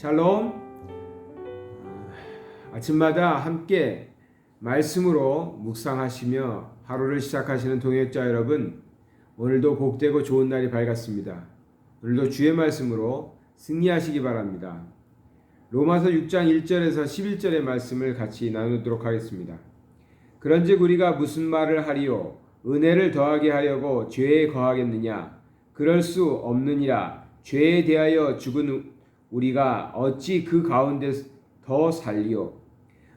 샬롬. 아침마다 함께 말씀으로 묵상하시며 하루를 시작하시는 동역자 여러분, 오늘도 복되고 좋은 날이 밝았습니다. 오늘도 주의 말씀으로 승리하시기 바랍니다. 로마서 6장 1절에서 11절의 말씀을 같이 나누도록 하겠습니다. 그런즉 우리가 무슨 말을 하리요? 은혜를 더하게 하려고 죄에 거하겠느냐? 그럴 수 없느니라. 죄에 대하여 죽은 우리가 어찌 그 가운데 더 살리요?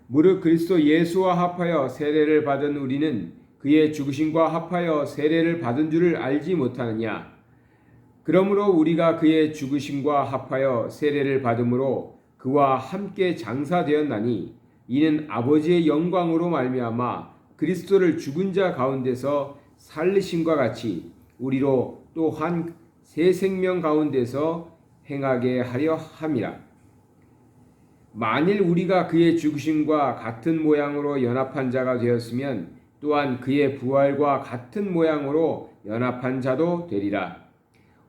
무릇 그리스도 예수와 합하여 세례를 받은 우리는 그의 죽으심과 합하여 세례를 받은 줄을 알지 못하느냐? 그러므로 우리가 그의 죽으심과 합하여 세례를 받음으로 그와 함께 장사되었나니 이는 아버지의 영광으로 말미암아 그리스도를 죽은 자 가운데서 살리심과 같이 우리로 또한 새 생명 가운데서 행하게 하려 함이라. 만일 우리가 그의 죽으심과 같은 모양으로 연합한 자가 되었으면 또한 그의 부활과 같은 모양으로 연합한 자도 되리라.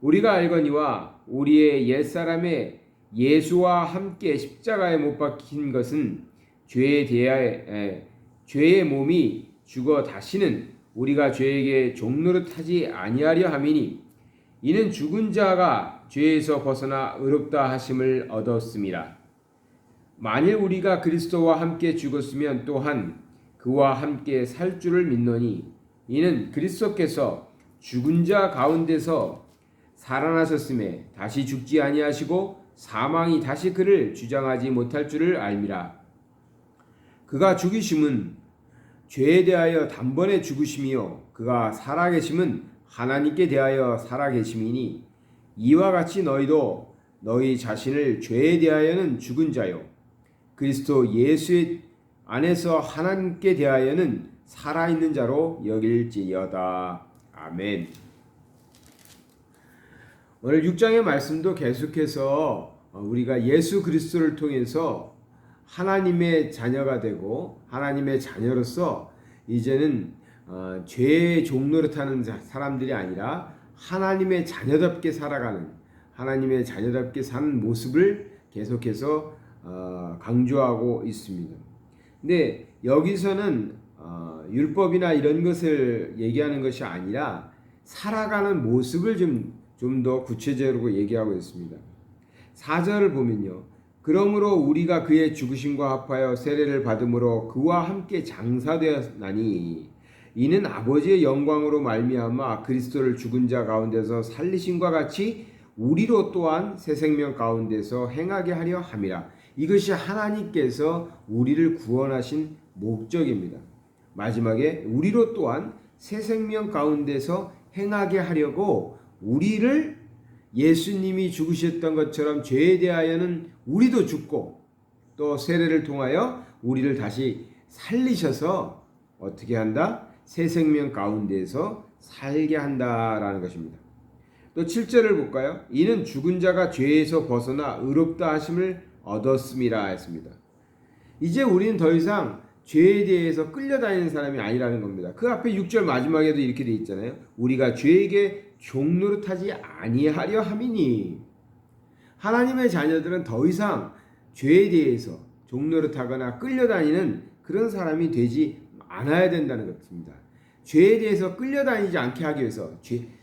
우리가 알거니와 우리의 옛사람의 예수와 함께 십자가에 못 박힌 것은 죄의 몸이 죽어 다시는 우리가 죄에게 종노릇하지 아니하려 함이니 이는 죽은 자가 죄에서 벗어나 의롭다 하심을 얻었음이라. 만일 우리가 그리스도와 함께 죽었으면 또한 그와 함께 살 줄을 믿노니 이는 그리스도께서 죽은 자 가운데서 살아나셨음에 다시 죽지 아니하시고 사망이 다시 그를 주장하지 못할 줄을 알미라. 그가 죽으심은 죄에 대하여 단번에 죽으심이요 그가 살아계심은 하나님께 대하여 살아계심이니 이와 같이 너희도 너희 자신을 죄에 대하여는 죽은 자요 그리스도 예수 안에서 하나님께 대하여는 살아있는 자로 여길지어다. 아멘. 오늘 6장의 말씀도 계속해서 우리가 예수 그리스도를 통해서 하나님의 자녀가 되고 하나님의 자녀로서 이제는 죄의 종노릇하는 사람들이 아니라 하나님의 자녀답게 살아가는, 하나님의 자녀답게 사는 모습을 계속해서 강조하고 있습니다. 근데 여기서는 율법이나 이런 것을 얘기하는 것이 아니라 살아가는 모습을 좀 더 구체적으로 얘기하고 있습니다. 4절을 보면요. 그러므로 우리가 그의 죽으심과 합하여 세례를 받음으로 그와 함께 장사되었나니 이는 아버지의 영광으로 말미암아 그리스도를 죽은 자 가운데서 살리심과 같이 우리로 또한 새 생명 가운데서 행하게 하려 함이라. 이것이 하나님께서 우리를 구원하신 목적입니다. 마지막에 우리로 또한 새 생명 가운데서 행하게 하려고 우리를 예수님이 죽으셨던 것처럼 죄에 대하여는 우리도 죽고 또 세례를 통하여 우리를 다시 살리셔서 어떻게 한다? 새 생명 가운데서 살게 한다라는 것입니다. 또 7절을 볼까요? 이는 죽은 자가 죄에서 벗어나 의롭다 하심을 얻었음이라 했습니다. 이제 우리는 더 이상 죄에 대해서 끌려다니는 사람이 아니라는 겁니다. 그 앞에 6절 마지막에도 이렇게 돼 있잖아요. 우리가 죄에게 종노릇하지 아니하려 함이니 하나님의 자녀들은 더 이상 죄에 대해서 종노릇하거나 끌려다니는 그런 사람이 되지 않아야 된다는 것입니다. 죄에 대해서 끌려다니지 않게 하기 위해서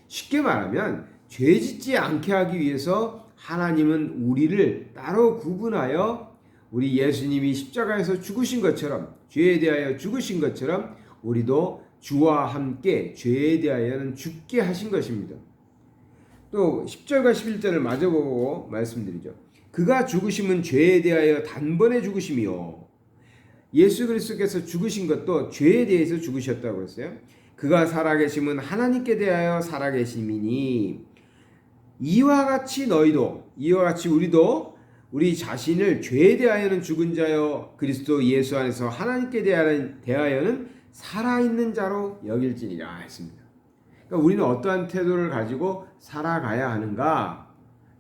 쉽게 말하면 죄 짓지 않게 하기 위해서 하나님은 우리를 따로 구분하여 우리 예수님이 십자가에서 죽으신 것처럼 죄에 대하여 죽으신 것처럼 우리도 주와 함께 죄에 대하여는 죽게 하신 것입니다. 또 10절과 11절을 마저 보고 말씀드리죠. 그가 죽으심은 죄에 대하여 단번에 죽으심이요. 예수 그리스도께서 죽으신 것도 죄에 대해서 죽으셨다고 했어요. 그가 살아계심은 하나님께 대하여 살아계심이니 이와 같이 우리도 우리 자신을 죄에 대하여는 죽은 자여 그리스도 예수 안에서 하나님께 대하여는 살아있는 자로 여길지니라 했습니다. 그러니까 우리는 어떠한 태도를 가지고 살아가야 하는가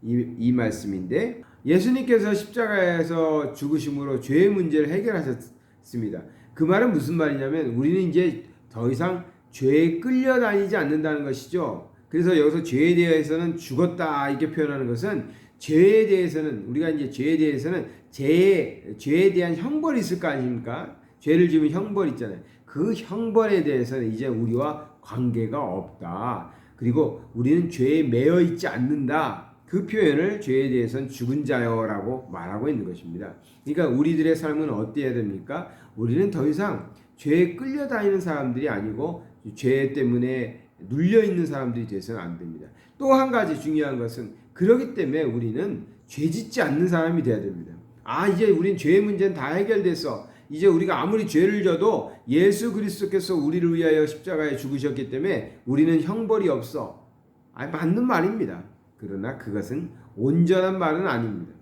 이 말씀인데 예수님께서 십자가에서 죽으심으로 죄의 문제를 해결하셨습니다. 그 말은 무슨 말이냐면 우리는 이제 더 이상 죄에 끌려다니지 않는다는 것이죠. 그래서 여기서 죄에 대해서는 죽었다 이렇게 표현하는 것은 죄에 대해서는 우리가 이제 죄에 대해서는 죄에 대한 형벌이 있을 거 아닙니까? 죄를 지으면 형벌 있잖아요. 그 형벌에 대해서는 이제 우리와 관계가 없다. 그리고 우리는 죄에 매여 있지 않는다. 그 표현을 죄에 대해서는 죽은 자여라고 말하고 있는 것입니다. 그러니까 우리들의 삶은 어때야 됩니까? 우리는 더 이상 죄에 끌려다니는 사람들이 아니고 죄 때문에 눌려있는 사람들이 돼서는 안 됩니다. 또 한 가지 중요한 것은 그렇기 때문에 우리는 죄 짓지 않는 사람이 돼야 됩니다. 이제 우린 죄의 문제는 다 해결됐어. 이제 우리가 아무리 죄를 져도 예수 그리스도께서 우리를 위하여 십자가에 죽으셨기 때문에 우리는 형벌이 없어. 맞는 말입니다. 그러나 그것은 온전한 말은 아닙니다.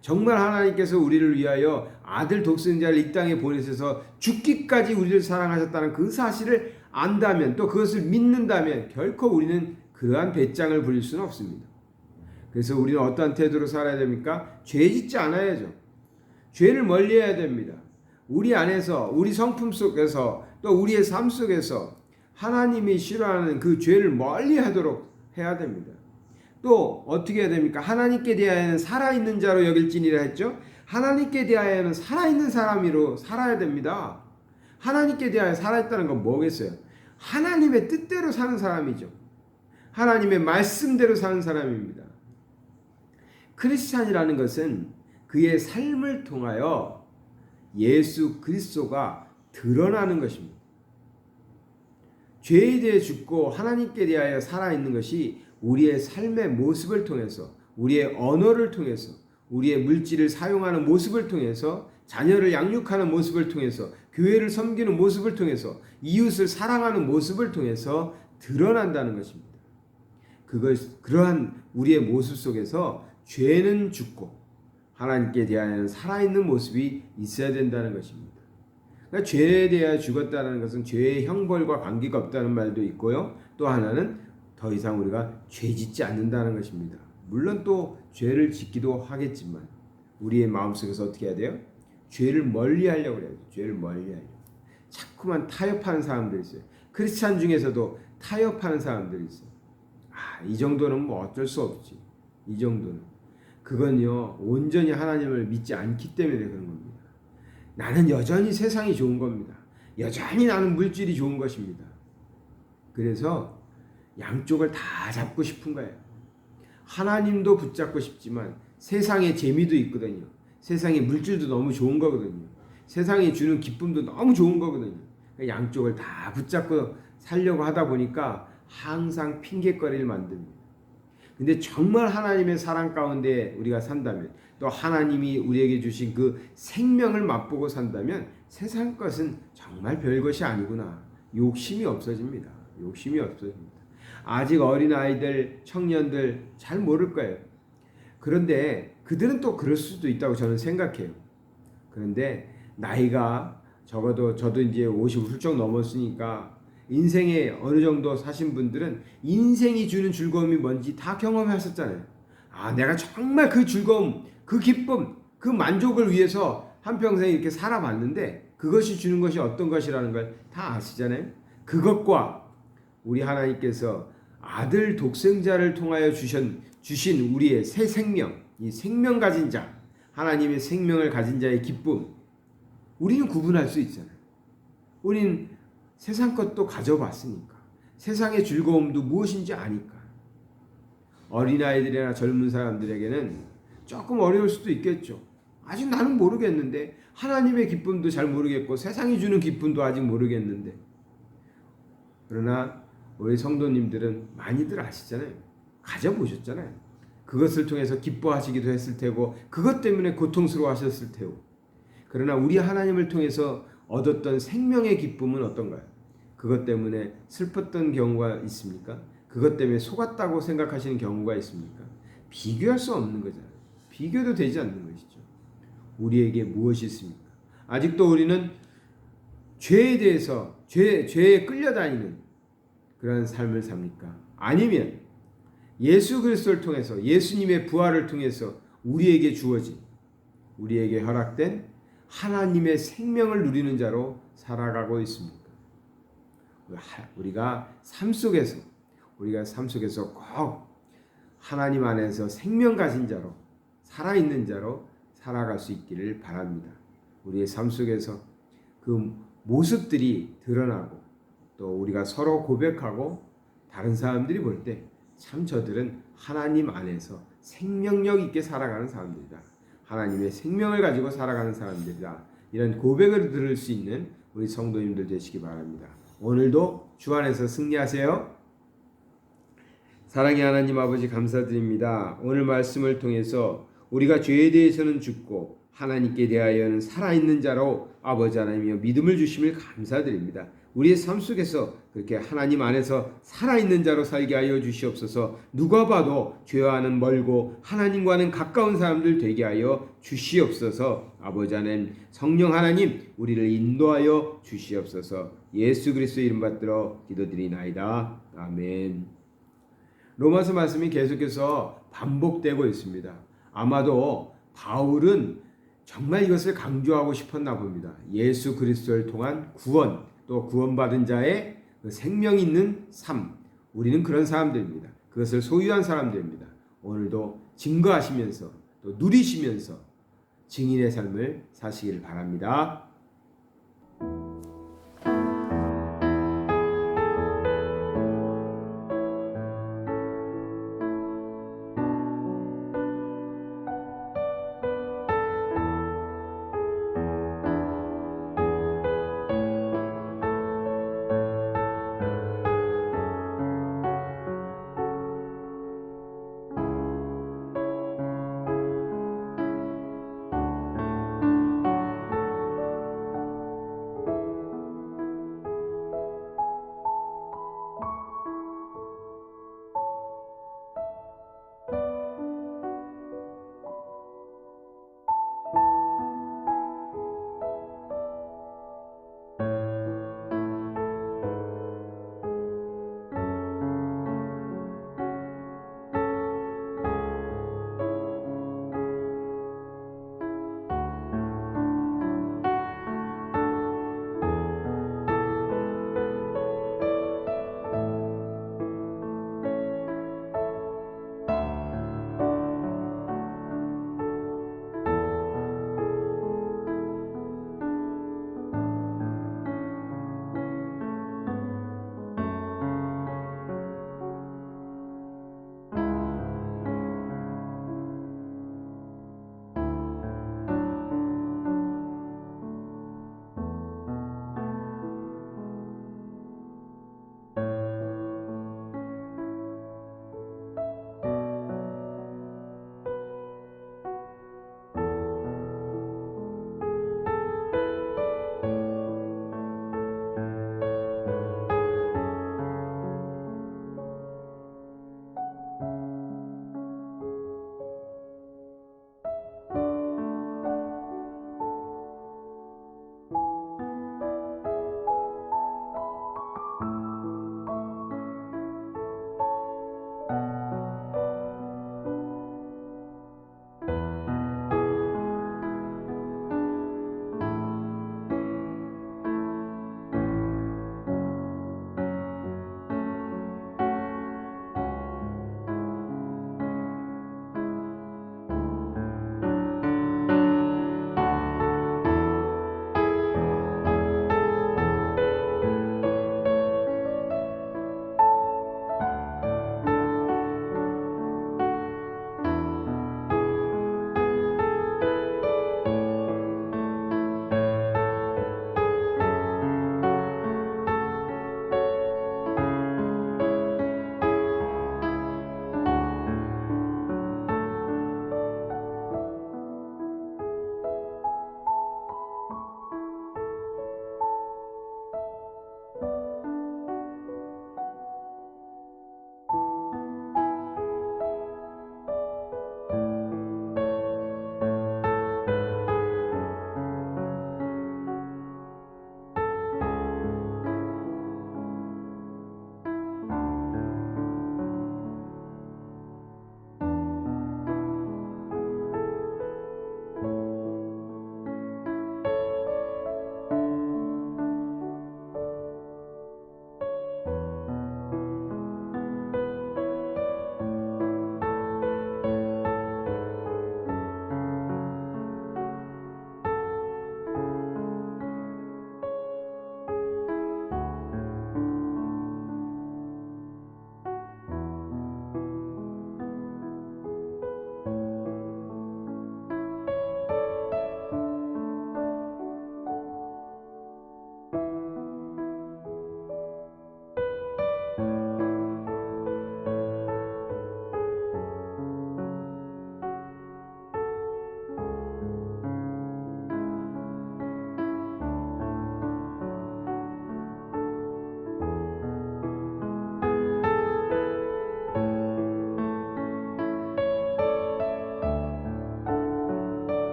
정말 하나님께서 우리를 위하여 아들 독생자를 이 땅에 보내셔서 죽기까지 우리를 사랑하셨다는 그 사실을 안다면, 또 그것을 믿는다면 결코 우리는 그러한 배짱을 부릴 수는 없습니다. 그래서 우리는 어떠한 태도로 살아야 됩니까? 죄 짓지 않아야죠. 죄를 멀리해야 됩니다. 우리 안에서, 우리 성품 속에서, 또 우리의 삶 속에서 하나님이 싫어하는 그 죄를 멀리하도록 해야 됩니다. 또 어떻게 해야 됩니까? 하나님께 대하여는 살아있는 자로 여길지니라 했죠. 하나님께 대하여는 살아있는 사람으로 살아야 됩니다. 하나님께 대하여 살아있다는 건 뭐겠어요? 하나님의 뜻대로 사는 사람이죠. 하나님의 말씀대로 사는 사람입니다. 크리스찬이라는 것은 그의 삶을 통하여 예수 그리스도가 드러나는 것입니다. 죄에 대해 죽고 하나님께 대하여 살아있는 것이 우리의 삶의 모습을 통해서, 우리의 언어를 통해서, 우리의 물질을 사용하는 모습을 통해서, 자녀를 양육하는 모습을 통해서, 교회를 섬기는 모습을 통해서, 이웃을 사랑하는 모습을 통해서 드러난다는 것입니다. 그러한 우리의 모습 속에서 죄는 죽고 하나님께 대하여는 살아있는 모습이 있어야 된다는 것입니다. 그러니까 죄에 대하여 죽었다는 것은 죄의 형벌과 관계가 없다는 말도 있고요. 또 하나는 더 이상 우리가 죄 짓지 않는다는 것입니다. 물론 또 죄를 짓기도 하겠지만 우리의 마음속에서 어떻게 해야 돼요? 죄를 멀리하려고 그래요. 죄를 멀리하려고. 자꾸만 타협하는 사람들이 있어요. 크리스찬 중에서도 타협하는 사람들이 있어요. 이 정도는 뭐 어쩔 수 없지. 이 정도는. 그건요, 온전히 하나님을 믿지 않기 때문에 그런 겁니다. 나는 여전히 세상이 좋은 겁니다. 여전히 나는 물질이 좋은 것입니다. 그래서 양쪽을 다 잡고 싶은 거예요. 하나님도 붙잡고 싶지만 세상의 재미도 있거든요. 세상의 물질도 너무 좋은 거거든요. 세상이 주는 기쁨도 너무 좋은 거거든요. 양쪽을 다 붙잡고 살려고 하다 보니까 항상 핑계거리를 만듭니다. 근데 정말 하나님의 사랑 가운데 우리가 산다면, 또 하나님이 우리에게 주신 그 생명을 맛보고 산다면 세상 것은 정말 별것이 아니구나. 욕심이 없어집니다. 욕심이 없어집니다. 아직 어린아이들, 청년들 잘 모를 거예요. 그런데 그들은 또 그럴 수도 있다고 저는 생각해요. 그런데 나이가 적어도 저도 이제 50 훌쩍 넘었으니까 인생에 어느 정도 사신 분들은 인생이 주는 즐거움이 뭔지 다 경험하셨잖아요. 내가 정말 그 즐거움, 그 기쁨, 그 만족을 위해서 한평생 이렇게 살아봤는데 그것이 주는 것이 어떤 것이라는 걸 다 아시잖아요. 그것과 우리 하나님께서 아들 독생자를 통하여 주신 우리의 새 생명, 이 생명 가진 자, 하나님의 생명을 가진 자의 기쁨, 우리는 구분할 수 있잖아요. 우리는 세상 것도 가져봤으니까. 세상의 즐거움도 무엇인지 아니까. 어린아이들이나 젊은 사람들에게는 조금 어려울 수도 있겠죠. 아직 나는 모르겠는데, 하나님의 기쁨도 잘 모르겠고 세상이 주는 기쁨도 아직 모르겠는데. 그러나 우리 성도님들은 많이들 아시잖아요. 가져보셨잖아요. 그것을 통해서 기뻐하시기도 했을 테고 그것 때문에 고통스러워하셨을 테고. 그러나 우리 하나님을 통해서 얻었던 생명의 기쁨은 어떤가요? 그것 때문에 슬펐던 경우가 있습니까? 그것 때문에 속았다고 생각하시는 경우가 있습니까? 비교할 수 없는 거잖아요. 비교도 되지 않는 것이죠. 우리에게 무엇이 있습니까? 아직도 우리는 죄에 대해서 죄에 끌려다니는 그런 삶을 삽니까? 아니면 예수 그리스도를 통해서, 예수님의 부활을 통해서 우리에게 주어진, 우리에게 허락된 하나님의 생명을 누리는 자로 살아가고 있습니까? 우리가 삶 속에서 꼭 하나님 안에서 생명 가진 자로, 살아있는 자로 살아갈 수 있기를 바랍니다. 우리의 삶 속에서 그 모습들이 드러나고 또 우리가 서로 고백하고 다른 사람들이 볼 때 참 저들은 하나님 안에서 생명력 있게 살아가는 사람들이다. 하나님의 생명을 가지고 살아가는 사람들이다. 이런 고백을 들을 수 있는 우리 성도님들 되시기 바랍니다. 오늘도 주 안에서 승리하세요. 사랑의 하나님 아버지 감사드립니다. 오늘 말씀을 통해서 우리가 죄에 대해서는 죽고 하나님께 대하여는 살아있는 자로 아버지 하나님이여 믿음을 주심을 감사드립니다. 우리의 삶 속에서 그렇게 하나님 안에서 살아있는 자로 살게 하여 주시옵소서. 누가 봐도 죄와는 멀고 하나님과는 가까운 사람들 되게 하여 주시옵소서. 아버지 하나님, 성령 하나님, 우리를 인도하여 주시옵소서. 예수 그리스도의 이름 받들어 기도드리나이다. 아멘. 로마서 말씀이 계속해서 반복되고 있습니다. 아마도 바울은 정말 이것을 강조하고 싶었나 봅니다. 예수 그리스도를 통한 구원, 또 구원받은 자의 그 생명 있는 삶, 우리는 그런 사람들입니다. 그것을 소유한 사람들입니다. 오늘도 증거하시면서 또 누리시면서 증인의 삶을 사시길 바랍니다.